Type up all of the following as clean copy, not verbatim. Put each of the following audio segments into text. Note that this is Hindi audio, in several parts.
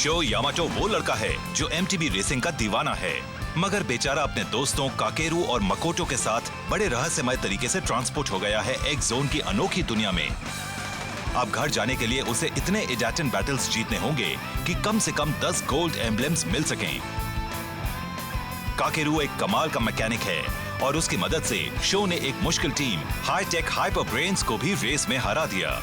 शो यामाटो वो लड़का है जो एमटीबी रेसिंग का दीवाना है, मगर बेचारा अपने दोस्तों काकेरू और मकोटो के साथ बड़े रहस्यमय तरीके से ट्रांसपोर्ट हो गया है एक जोन की अनोखी दुनिया में। अब घर जाने के लिए उसे इतने एजाटन बैटल्स जीतने होंगे कि कम से कम 10 गोल्ड एम्ब्लेम्स मिल सकें। काकेरू एक कमाल का मैकेनिक है और उसकी मदद से शो ने एक मुश्किल टीम हाईटेक हाइपर ब्रेन्स को भी रेस में हरा दिया।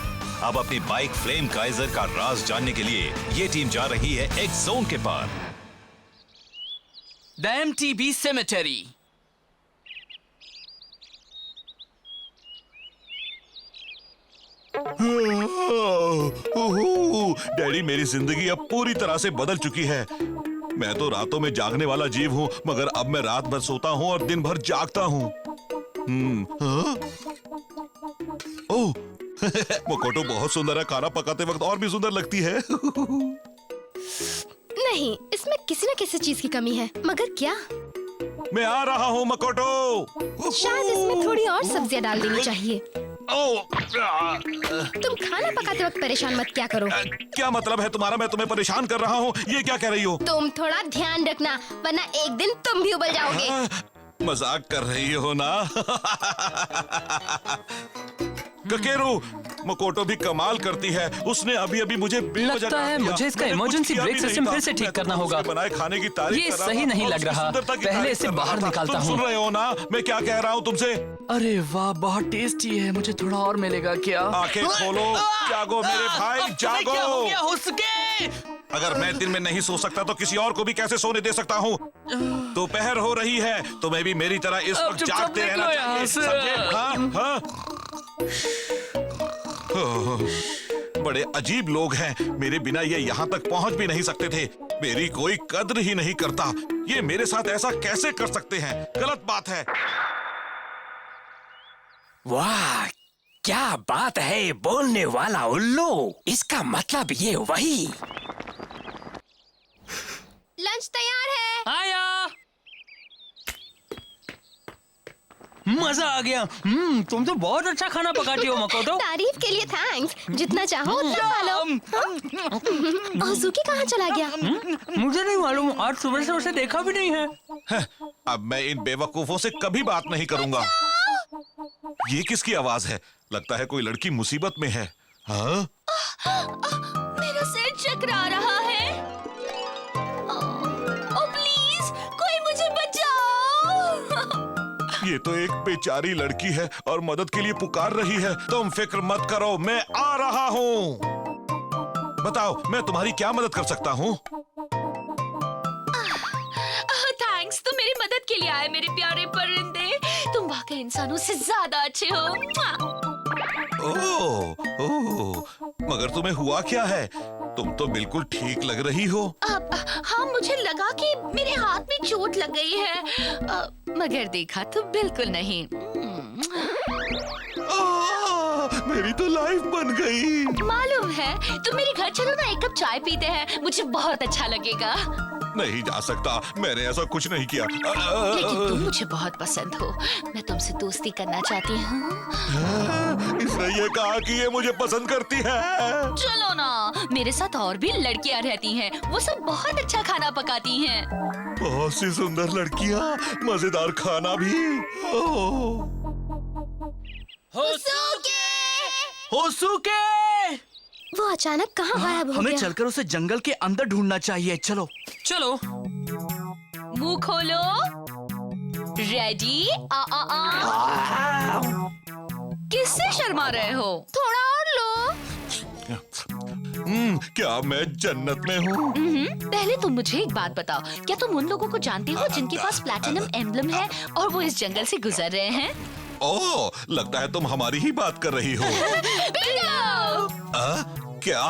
अब अपनी बाइक फ्लेम काइजर का राज जानने के लिए ये टीम जा रही है एक जोन के पार। The MTB Cemetery। डैडी, मेरी जिंदगी अब पूरी तरह से बदल चुकी है। मैं तो रातों में जागने वाला जीव हूँ, मगर अब मैं रात भर सोता हूँ और दिन भर जागता हूँ। ओह, मकोटो बहुत सुंदर है, खाना पकाते वक्त और भी सुंदर लगती है। नहीं, इसमें किसी न किसी चीज की कमी है, मगर क्या? मैं आ रहा हूँ मकोटो। शायद इसमें थोड़ी और सब्जियां डाल देनी चाहिए। तुम खाना पकाते वक्त परेशान मत क्या करो। क्या मतलब है तुम्हारा? मैं तुम्हें परेशान कर रहा हूँ, ये क्या कह रही हो? तुम थोड़ा ध्यान रखना, वरना एक दिन तुम भी उबल जाओगे। मजाक कर रही हो ना? ककेरू, मकोटो भी कमाल करती है। उसने अभी मुझे लगता है मुझे इसका इमरजेंसी ब्रेक सिस्टम फिर से ठीक करना होगा। बनाए खाने की तारीफ ये सही नहीं लग रहा। पहले इसे बाहर निकालता हूँ। सुन रहे हो ना मैं क्या कह रहा हूँ तुमसे? अरे वाह, बहुत टेस्टी है। मुझे थोड़ा और मिलेगा क्या? आंखें खोलो, जागो मेरे भाई, जागो। क्या हो गया हो सके? अगर मैं दिन में नहीं सो सकता तो किसी और को भी कैसे सोने दे सकता हूँ? दोपहर हो रही है, तुम्हें भी मेरी तरह इस वक्त जागते रहना चाहिए, समझे? हाँ, हाँ। बड़े अजीब लोग हैं, मेरे बिना ये यहाँ तक पहुँच भी नहीं सकते थे। मेरी कोई कद्र ही नहीं करता। ये मेरे साथ ऐसा कैसे कर सकते हैं? गलत बात है। वाह, क्या बात है, बोलने वाला उल्लू। इसका मतलब ये वही। लंच तैयार है। आया। मजा आ गया। तुम तो बहुत अच्छा खाना पकाती हो मकोटो। तारीफ के लिए थैंक्स। जितना चाहो उतना खा लो। ओजुकी कहाँ चला गया? मुझे नहीं मालूम, आज सुबह से उसे देखा भी नहीं है। अब मैं इन बेवकूफों से कभी बात नहीं करूंगा। ये किसकी आवाज है? लगता है कोई लड़की मुसीबत में है। हाँ? मेरा सिर चकरा रहा है। ओ प्लीज, कोई मुझे बचाओ। ये तो एक बेचारी लड़की है और मदद के लिए पुकार रही है। तुम फिक्र मत करो, मैं आ रहा हूँ। बताओ, मैं तुम्हारी क्या मदद कर सकता हूँ? थैंक्स, तुम मेरी मदद के लिए आए मेरे प्यारे परिंदे। तुम वाकई इंसानों से ज्यादा अच्छे हो। ओह, मगर तुम्हें हुआ क्या है? तुम तो बिल्कुल ठीक लग रही हो। हाँ, मुझे लगा कि मेरे हाथ में चोट लग गई है, मगर देखा तो बिल्कुल नहीं। मेरी तो लाइफ बन गई। मालूम है, तुम मेरे घर चलो ना, एक कप चाय पीते हैं, मुझे बहुत अच्छा लगेगा। नहीं जा सकता, मैंने ऐसा कुछ नहीं किया। लेकिन तुम मुझे बहुत पसंद हो, मैं तुमसे दोस्ती करना चाहती हूँ। इसने ये कहा कि ये मुझे पसंद करती है। चलो ना, मेरे साथ और भी लड़कियाँ रहती हैं, वो सब बहुत अच्छा खाना पकाती हैं। बहुत सी सुंदर लड़कियाँ, मजेदार खाना भी। होसुके! वो अचानक कहाँ गायब हो हमें गया? चलकर उसे जंगल के अंदर ढूंढना चाहिए। चलो चलो। मुंह खोलो। रेडी? किससे शर्मा रहे हो? थोड़ा और लो। क्या मैं जन्नत में हूँ? पहले तुम मुझे एक बात बताओ, क्या तुम उन लोगों को जानते हो जिनके पास प्लैटिनम एम्ब्लम है और वो इस जंगल से गुजर रहे हैं? ओह, लगता है तुम हमारी ही बात कर रही हो। क्या?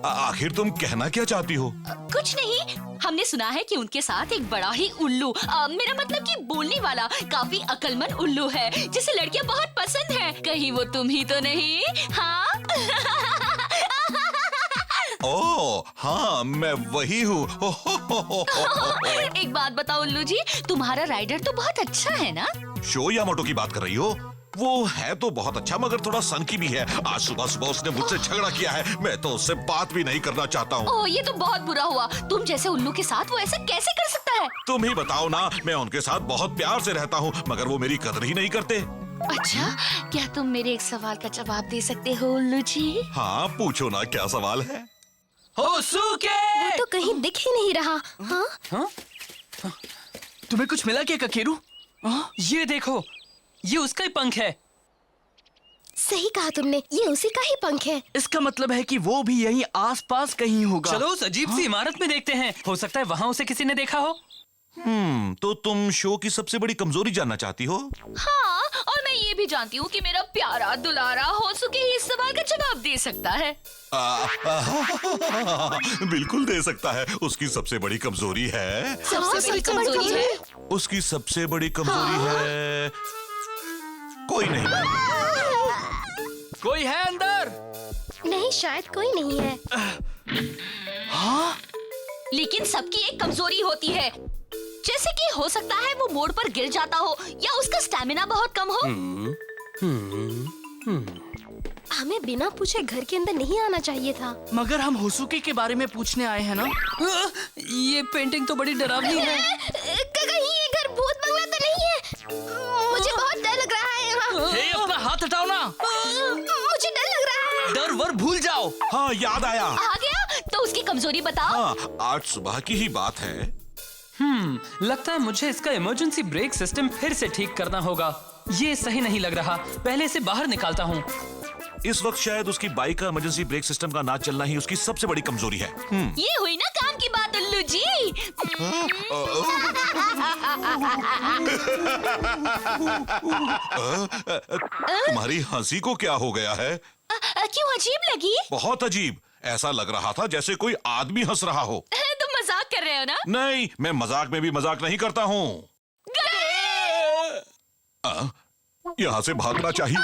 आखिर तुम कहना क्या चाहती हो? कुछ नहीं, हमने सुना है कि उनके साथ एक बड़ा ही उल्लू, मेरा मतलब कि बोलने वाला काफी अक्लमंद उल्लू है जिसे लड़कियां बहुत पसंद हैं। कहीं वो तुम ही तो नहीं? हाँ? ओह हाँ, मैं वही हूँ। एक बात बताओ उल्लू जी, तुम्हारा राइडर तो बहुत अच्छा है ना? शो यामाटो की बात कर रही हो? वो है तो बहुत अच्छा मगर थोड़ा सनकी भी है। आज सुबह सुबह उसने मुझसे झगड़ा किया है। मैं तो उससे बात भी नहीं करना चाहता हूँ। ओह, ये तो बहुत बुरा हुआ। तुम जैसे उल्लू के साथ वो ऐसे कैसे कर सकता है? तुम ही बताओ ना। मैं उनके साथ बहुत प्यार से रहता हूँ मगर वो मेरी कदर ही नहीं करते। अच्छा, क्या तुम मेरे एक सवाल का जवाब दे सकते हो उल्लू जी? हाँ, पूछो ना, क्या सवाल है? होसुके! वो तो कहीं दिख ही नहीं रहा। हाँ? हाँ? तुम्हें कुछ मिला क्या ककेरू? ये देखो, ये उसका ही पंख है। सही कहा तुमने, ये उसी का ही पंख है। इसका मतलब है कि वो भी यहीं आसपास कहीं होगा। चलो उस अजीब सी इमारत में देखते हैं। हो सकता है वहाँ उसे किसी ने देखा हो। तो तुम शो की सबसे बड़ी कमजोरी जानना चाहती हो? हाँ, और मैं ये भी जानती हूँ कि मेरा प्यारा दुलारा होसुके ही इस सवाल का जवाब दे सकता है। बिल्कुल दे सकता है। उसकी सबसे बड़ी कमजोरी है। सबसे बड़ी कमजोरी है? उसकी सबसे बड़ी कमजोरी है कोई नहीं। कोई है अंदर? नहीं, शायद कोई नहीं है। लेकिन सबकी एक कमजोरी होती है। जैसे कि हो सकता है वो मोड़ पर गिर जाता हो या उसका स्टैमिना बहुत कम हो। हमें बिना पूछे घर के अंदर नहीं आना चाहिए था। मगर हम होसुके के बारे में पूछने आए हैं ना। ये पेंटिंग तो बड़ी डरावनी है। कहीं ये घर भूत बंगला तो नहीं है? मुझे बहुत डर लग रहा है यहाँ। हे, अपना हाथ हटाओ ना। मुझे डर लग रहा है। डर वर भूल जाओ। हाँ, याद आया। आ गया? तो उसकी कमजोरी बताओ। हाँ, आज सुबह की ही बात है। लगता है मुझे इसका इमरजेंसी ब्रेक सिस्टम फिर से ठीक करना होगा। ये सही नहीं लग रहा। पहले इसे बाहर निकालता हूँ। इस वक्त शायद उसकी बाइक का इमरजेंसी ब्रेक सिस्टम का ना चलना ही उसकी सबसे बड़ी कमजोरी है। ये हुई ना काम की बात उल्लू जी। तुम्हारी हंसी को क्या हो गया है? क्यों अजीब लगी? बहुत अजीब। ऐसा लग रहा था जैसे कोई आदमी हंस रहा हो। तुम मजाक कर रहे हो ना? नहीं, मैं मजाक में भी मजाक नहीं करता हूँ। यहाँ से भागना चाहिए।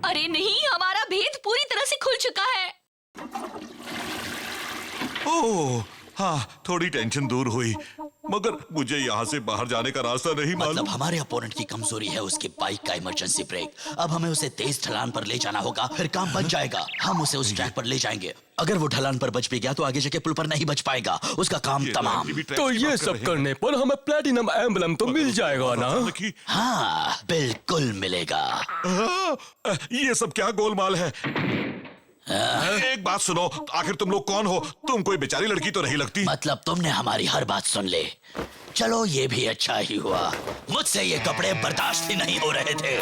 अरे नहीं, हमारा भेद पूरी तरह से खुल चुका है। ओह, हाँ, थोड़ी टेंशन दूर हुई मगर मुझे यहाँ से बाहर जाने का रास्ता नहीं मालूम। मतलब हमारे अपोनेंट की कमजोरी है उसकी बाइक का इमरजेंसी ब्रेक। अब हमें उसे तेज ढलान पर ले जाना होगा, फिर काम बच जाएगा। हम उसे उस ट्रैक पर ले जाएंगे। अगर वो ढलान पर बच भी गया तो आगे जाके पुल पर नहीं बच पाएगा। उसका काम तमाम। तो ये सब करने पर हमें प्लेटिनम एम्बलम तो मिल जाएगा ना? हाँ, बिल्कुल मिलेगा। ये सब क्या गोलमाल है? एक बात सुनो, आखिर तुम लोग कौन हो? तुम कोई बेचारी लड़की तो नहीं लगती। मतलब तुमने हमारी हर बात सुन ले। चलो, ये भी अच्छा ही हुआ। मुझसे ये कपड़े बर्दाश्त ही नहीं हो रहे थे।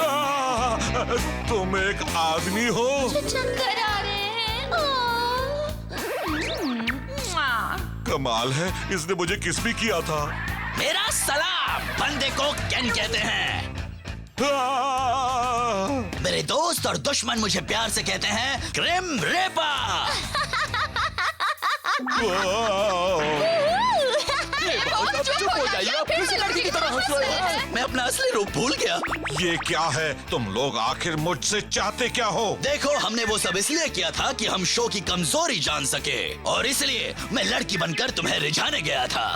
तुम एक आदमी हो? चक्कर आ रहे हैं। कमाल है, इसने मुझे किस भी किया था। मेरा सलाम। बंदे को कैन कहते हैं। मेरे दोस्त और दुश्मन मुझे प्यार से कहते हैं ग्रिम रेपर। चुप हो जाइए, आप फिर से लड़की की तरह हंस रहे हैं। मैं अपना असली रूप भूल गया। ये क्या है? तुम लोग आखिर मुझसे चाहते क्या हो? देखो, हमने वो सब इसलिए किया था कि हम शो की कमजोरी जान सके, और इसलिए मैं लड़की बनकर तुम्हें रिझाने गया था।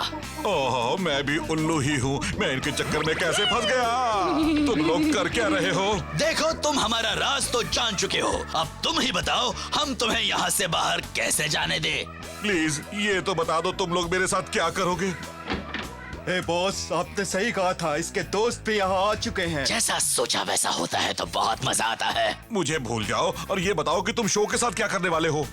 ओह, मैं भी उल्लू ही हूँ। मैं इनके चक्कर में कैसे फंस गया? तुम लोग कर क्या रहे हो? देखो, तुम हमारा राज तो जान चुके हो। अब तुम ही बताओ, हम तुम्हें यहाँ से बाहर कैसे जाने दे? प्लीज ये तो बता दो, तुम लोग मेरे साथ क्या करोगे? ए बॉस, आपने सही कहा था। इसके दोस्त भी यहाँ आ चुके हैं। जैसा सोचा वैसा होता है तो बहुत मजा आता है। मुझे भूल जाओ और ये बताओ कि तुम शो के साथ क्या करने वाले हो?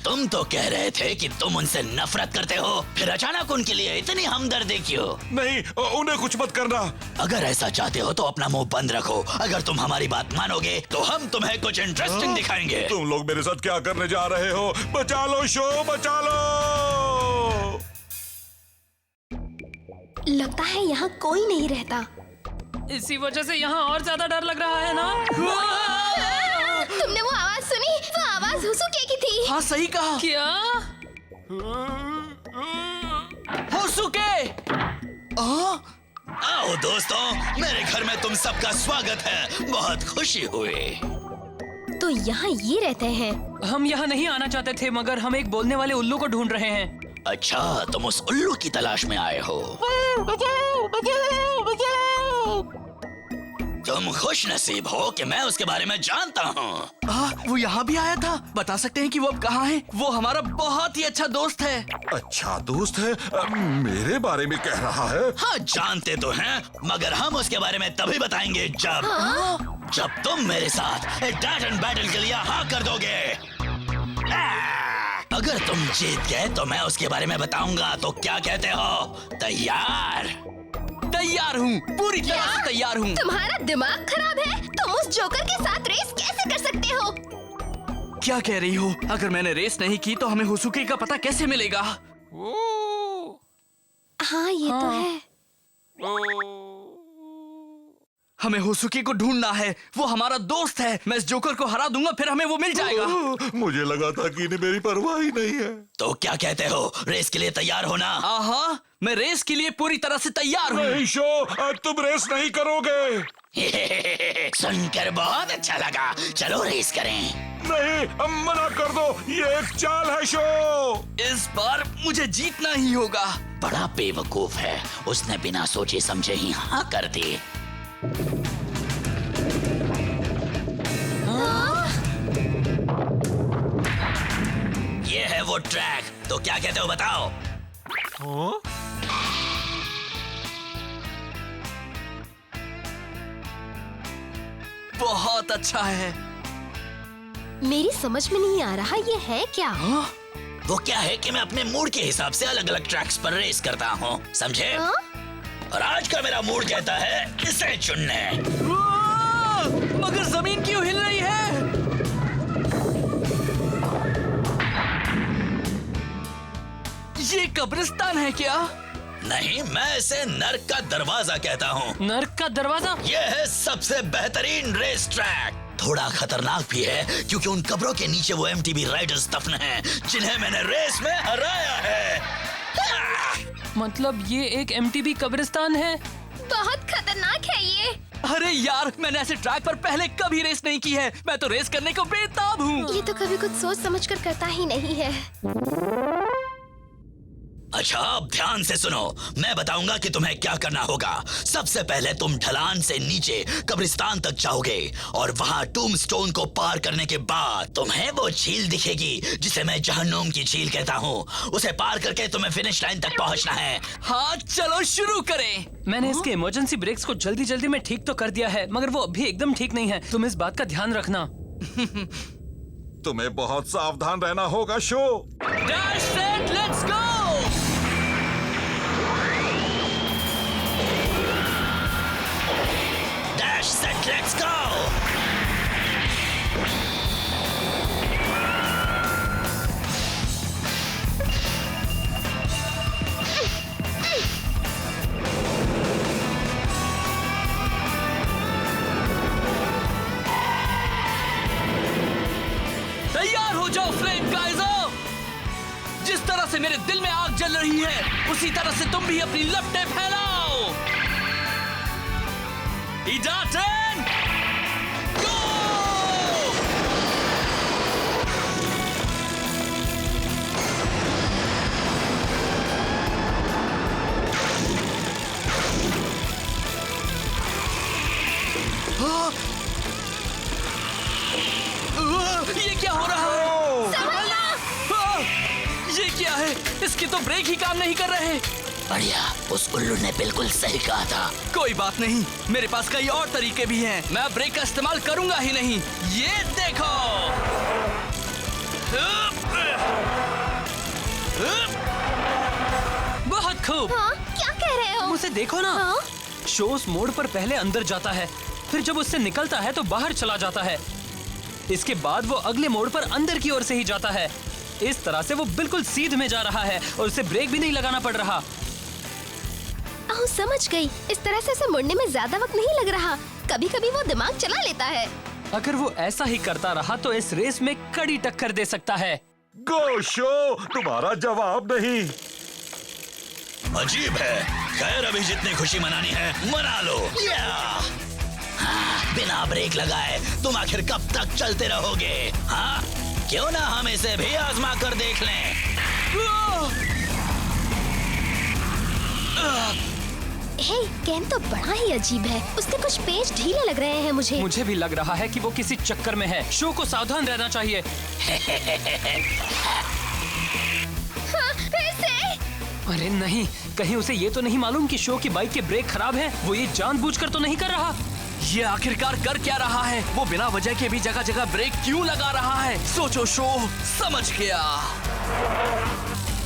तुम तो कह रहे थे कि तुम उनसे नफरत करते हो, फिर अचानक उनके लिए इतनी हमदर्दी क्यों? नहीं, उन्हें कुछ मत करना। अगर ऐसा चाहते हो तो अपना मुंह बंद रखो। अगर तुम हमारी बात मानोगे तो हम तुम्हें कुछ इंटरेस्टिंग दिखाएंगे। तुम लोग मेरे साथ क्या करने जा रहे हो? बचा लो शो, बचा लो। लगता है यहाँ कोई नहीं रहता। इसी वजह से यहाँ और ज्यादा डर लग रहा है ना? तुमने वो आवाज सुनी? वो आवाज होसुके की थी। हाँ, सही कहा। क्या? होसुके! आओ दोस्तों, मेरे घर में तुम सबका स्वागत है। बहुत खुशी हुई। तो यहाँ ये रहते हैं। हम यहाँ नहीं आना चाहते थे मगर हम एक बोलने वाले उल्लू को ढूंढ रहे हैं। अच्छा, तुम उस उल्लू की तलाश में आए हो। तुम खुश नसीब हो कि मैं उसके बारे में जानता हूँ। वो यहाँ भी आया था। बता सकते हैं कि वो अब कहाँ है? वो हमारा बहुत ही अच्छा दोस्त है। अच्छा दोस्त है? मेरे बारे में कह रहा है? हाँ जानते तो हैं, मगर हम उसके बारे में तभी बताएंगे जब तुम मेरे साथ एक टाइटन बैटल के लिए हाँ कर दोगे। अगर तुम जीत गए तो मैं उसके बारे में बताऊंगा, तो क्या कहते हो? तैयार? तैयार हूँ, पूरी तरह से तैयार हूँ। तुम्हारा दिमाग खराब है? तुम उस जोकर के साथ रेस कैसे कर सकते हो? क्या कह रही हो? अगर मैंने रेस नहीं की तो हमें होसुकी का पता कैसे मिलेगा? हाँ ये तो है। हमें होसुकी को ढूंढना है। वो हमारा दोस्त है। मैं इस जोकर को हरा दूंगा, फिर हमें वो मिल जाएगा। मुझे लगा था कि इन्हें मेरी परवाह ही नहीं है। तो क्या कहते हो, रेस के लिए तैयार हो ना? हाँ, मैं रेस के लिए पूरी तरह से तैयार हूँ। नहीं शो, आज तुम रेस नहीं करोगे। सुनकर बहुत अच्छा लगा। चलो रेस करें। नहीं, अब मना कर दो, ये एक चाल है शो। इस बार मुझे जीतना ही होगा। बड़ा बेवकूफ है, उसने बिना सोचे समझे ही हाँ कर दी। ये है वो ट्रैक, तो क्या कहते हो बताओ? बहुत अच्छा है। मेरी समझ में नहीं आ रहा ये है क्या? वो क्या है कि मैं अपने मूड के हिसाब से अलग अलग ट्रैक्स पर रेस करता हूँ, समझे? और आज का मेरा मूड कहता है इसे चुनने। मगर जमीन क्यों हिल रही है? ये कब्रिस्तान है क्या? नहीं, मैं इसे नर्क का दरवाजा कहता हूँ। नर्क का दरवाजा? ये है सबसे बेहतरीन रेस ट्रैक। थोड़ा खतरनाक भी है क्योंकि उन कब्रों के नीचे वो एमटीबी राइडर्स दफन हैं जिन्हें मैंने रेस में हराया है। मतलब ये एक एमटीबी कब्रिस्तान है? बहुत खतरनाक है ये। अरे यार, मैंने ऐसे ट्रैक पर पहले कभी रेस नहीं की है। मैं तो रेस करने को बेताब हूँ। ये तो कभी कुछ सोच समझकर करता ही नहीं है। अच्छा, अब ध्यान से सुनो, मैं बताऊंगा कि तुम्हें क्या करना होगा। सबसे पहले तुम ढलान से नीचे कब्रिस्तान तक जाओगे और वहाँ टूम्बस्टोन को पार करने के बाद तुम्हें वो झील दिखेगी जिसे मैं जहन्नुम की झील कहता हूँ। उसे पार करके तुम्हें फिनिश लाइन तक पहुँचना है। हाँ, चलो शुरू करें। मैंने इसके इमरजेंसी ब्रेक्स को जल्दी जल्दी में ठीक तो कर दिया है, मगर वो अभी एकदम ठीक नहीं है। तुम इस बात का ध्यान रखना। तुम्हें बहुत सावधान रहना होगा show. Dash set, let's go. Dash set, let's go! तैयार हो जाओ फ्लेम गाइजर। जिस तरह से मेरे दिल में आग जल रही है, उसी तरह से तुम भी अपनी लपटें फैलाओ। इजाटन, गो! ये क्या हो रहा है? ये क्या है? इसके तो ब्रेक ही काम नहीं कर रहे। बढ़िया, उस उल्लू ने बिल्कुल सही कहा था। कोई बात नहीं, मेरे पास कई और तरीके भी हैं। मैं ब्रेक का इस्तेमाल करूंगा ही नहीं। ये देखो। बहुत खूब। हाँ, क्या कह रहे हो? उसे देखो ना। हाँ? शो उस मोड़ पर पहले अंदर जाता है, फिर जब उससे निकलता है तो बाहर चला जाता है। इसके बाद वो अगले मोड़ पर अंदर की ओर से ही जाता है। इस तरह से वो बिल्कुल सीध में जा रहा है और उसे ब्रेक भी नहीं लगाना पड़ रहा। ओह, समझ गई। इस तरह से उसे मुड़ने में ज्यादा वक्त नहीं लग रहा। कभी कभी वो दिमाग चला लेता है। अगर वो ऐसा ही करता रहा तो इस रेस में कड़ी टक्कर दे सकता है। गो शो, तुम्हारा जवाब नहीं। अजीब है। खैर, अभी जितनी खुशी मनानी है मना लो। हाँ, बिना ब्रेक लगाए तुम आखिर कब तक चलते रहोगे? हाँ, क्यों ना हम इसे भी आजमा कर देख लें। हे, केन तो बड़ा ही अजीब है। उसके कुछ पेच ढीले लग रहे हैं मुझे। मुझे भी लग रहा है कि वो किसी चक्कर में है। शो को सावधान रहना चाहिए। हाँ, फिर से? अरे नहीं, कहीं उसे ये तो नहीं मालूम कि शो की बाइक के ब्रेक खराब है। वो ये जानबूझकर तो नहीं कर रहा। ये आखिरकार कर क्या रहा है? वो बिना वजह के भी जगह जगह ब्रेक क्यों लगा रहा है? सोचो शो, समझ गया।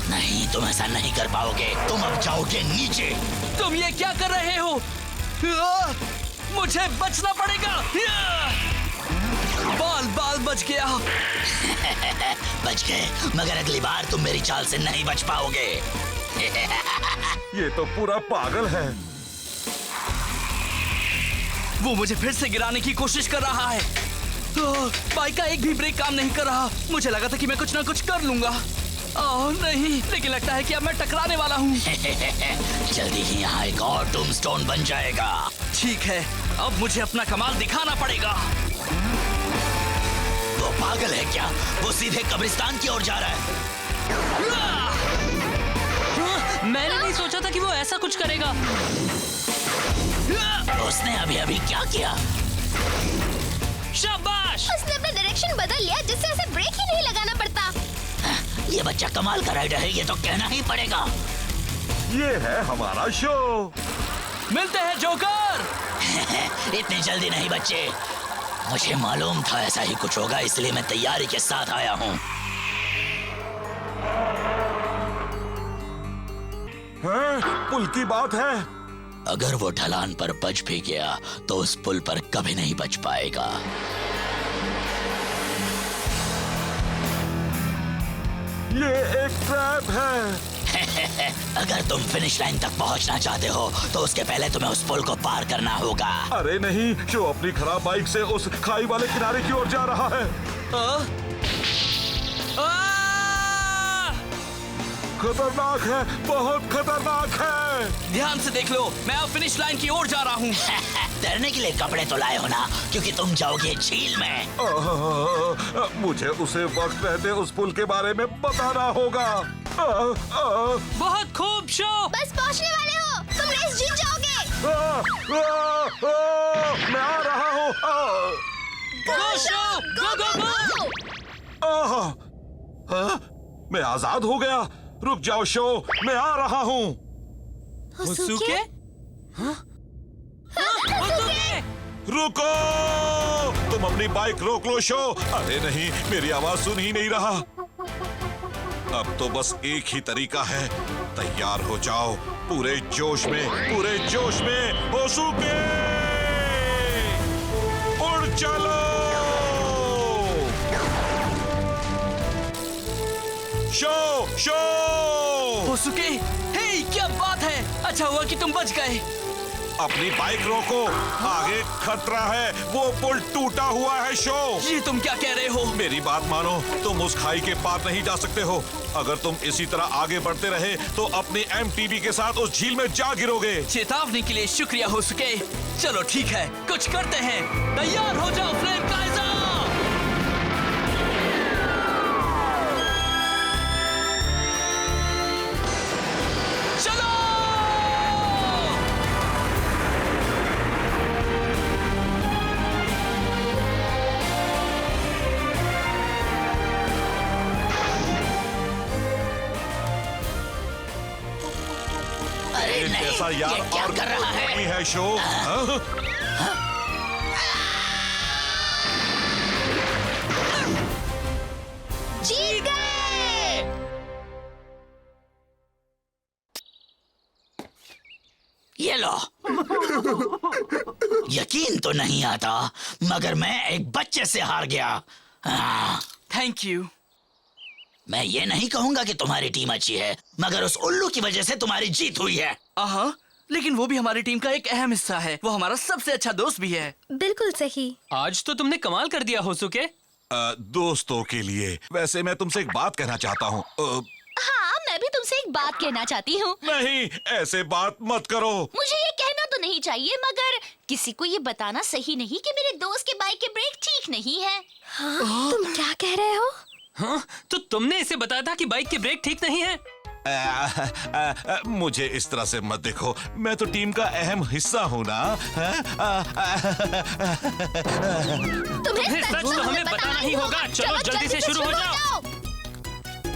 नहीं, तुम ऐसा नहीं कर पाओगे। तुम अब जाओगे नीचे। तुम ये क्या कर रहे हो? मुझे बचना पड़ेगा। बाल बच गया। बच गए, मगर अगली बार तुम मेरी चाल से नहीं बच पाओगे। ये तो पूरा पागल है। वो मुझे फिर से गिराने की कोशिश कर रहा है। बाइक का एक भी ब्रेक काम नहीं कर रहा। मुझे लगा था कि मैं कुछ ना कुछ कर लूंगा। नहीं, लेकिन लगता है कि अब मैं टकराने वाला हूँ। जल्दी ही यहाँ एक और टूमस्टोन बन जाएगा। ठीक है, अब मुझे अपना कमाल दिखाना पड़ेगा। वो पागल है क्या? वो सीधे कब्रिस्तान की ओर जा रहा है। मैंने नहीं सोचा था कि वो ऐसा कुछ करेगा। उसने अभी क्या किया? शाबाश! उसने अपना डायरेक्शन बदल लिया, जिससे उसे ब्रेक ही नहीं लगाना पड़ता। ये बच्चा कमाल का राइडर है, ये तो कहना ही पड़ेगा। ये है हमारा शो। मिलते हैं जोकर। इतनी जल्दी नहीं बच्चे। मुझे मालूम था ऐसा ही कुछ होगा, इसलिए मैं तैयारी के साथ आया हूँ। पुल की बात है। अगर वो ढलान पर बच भी गया तो उस पुल पर कभी नहीं बच पाएगा। ये एक ट्रैप है। अगर तुम फिनिश लाइन तक पहुंचना चाहते हो तो उसके पहले तुम्हें उस पुल को पार करना होगा। अरे नहीं, शो अपनी खराब बाइक से उस खाई वाले किनारे की ओर जा रहा है। खतरनाक है, बहुत खतरनाक है। ध्यान से देख लो, मैं अब फिनिश लाइन की ओर जा रहा हूँ। तैरने के लिए कपड़े तो लाए हो ना, क्योंकि तुम जाओगे झील में। मुझे उसे वक्त रहते उस पुल के बारे में बताना होगा। बहुत खूब शो। बस पहुंचने वाले हो, तुम रेस जीत जाओगे। मैं आ रहा हूँ। गो शो, गो गो गो। मैं आजाद हो गया। रुक जाओ शो, मैं आ रहा हूँ। होसुके? हाँ? होसुके! रुको, तुम अपनी बाइक रोक लो शो। अरे नहीं, मेरी आवाज सुन ही नहीं रहा। अब तो बस एक ही तरीका है। तैयार हो जाओ, पूरे जोश में, पूरे जोश में। होसुके, उड़ चलो। शो शो होसुके, हे, क्या बात है? अच्छा हुआ कि तुम बच गए। अपनी बाइक रोको, आगे खतरा है। वो पुल टूटा हुआ है शो। ये तुम क्या कह रहे हो? मेरी बात मानो, तुम उस खाई के पार नहीं जा सकते हो। अगर तुम इसी तरह आगे बढ़ते रहे तो अपनी MTB के साथ उस झील में जा गिरोगे। चेतावनी के लिए शुक्रिया होसुके। चलो ठीक है, कुछ करते हैं। तैयार हो जाओ फ्लेम काइजर। चलो! अरे नहीं, ऐसा यार ये क्या और कर रहा है? नहीं है शो। हाँ? जीत गए। ये लो। यकीन तो नहीं आता, मगर मैं एक बच्चे से हार गया। Thank you. मैं ये नहीं कहूंगा कि तुम्हारी टीम अच्छी है, मगर उस उल्लू की वजह से तुम्हारी जीत हुई है। लेकिन वो भी हमारी टीम का एक अहम हिस्सा है। वो हमारा सबसे अच्छा दोस्त भी है। बिल्कुल सही। आज तो तुमने कमाल कर दिया होसुके। दोस्तों के लिए। वैसे मैं तुमसे एक बात कहना चाहता हूँ। हाँ, मैं भी तुमसे एक बात कहना चाहती हूँ। नहीं, ऐसे बात मत करो। मुझे ये कहना तो नहीं चाहिए, मगर किसी को ये बताना सही नहीं कि मेरे दोस्त के बाइक के ब्रेक ठीक नहीं है। हाँ, तुम क्या कह रहे हो? हाँ, तो तुमने इसे बताया था कि बाइक के ब्रेक ठीक नहीं है। मुझे इस तरह से मत देखो, मैं तो टीम का अहम हिस्सा हूँ ना। तुम्हें सच तो हमें बताना ही होगा। चलो जल्दी से शुरू हो जाओ।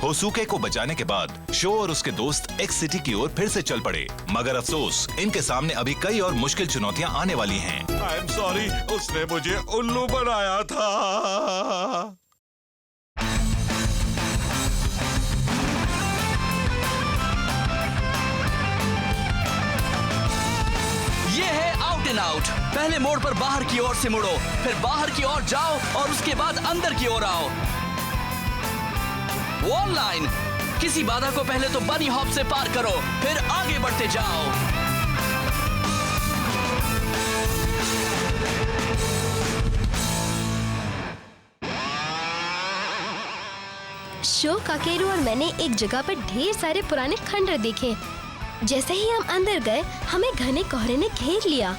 होसुके को बचाने के बाद शो और उसके दोस्त एक्स सिटी की ओर फिर से चल पड़े, मगर अफसोस इनके सामने अभी कई और मुश्किल चुनौतियां आने वाली हैं। आई एम सॉरी, उसने मुझे उल्लू बनाया था। ये है आउट एंड आउट। पहले मोड़ पर बाहर की ओर से मुड़ो, फिर बाहर की ओर जाओ और उसके बाद अंदर की ओर आओ। वॉल लाइन, किसी बाधा को पहले तो बनी हॉप से पार करो, फिर आगे बढ़ते जाओ। शो, काकेरू और मैंने एक जगह पर ढेर सारे पुराने खंडर देखे। जैसे ही हम अंदर गए, हमें घने कोहरे ने घेर लिया।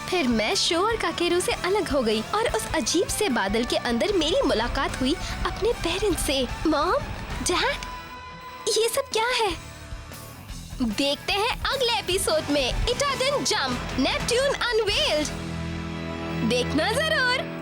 फिर मैं शो और काकेरू से अलग हो गई और उस अजीब से बादल के अंदर मेरी मुलाकात हुई अपने पेरेंट्स से। मॉम, डैड, ये सब क्या है? देखते हैं अगले एपिसोड में इटाडन जंप, नेपट्यून अनवेल्ड। देखना जरूर।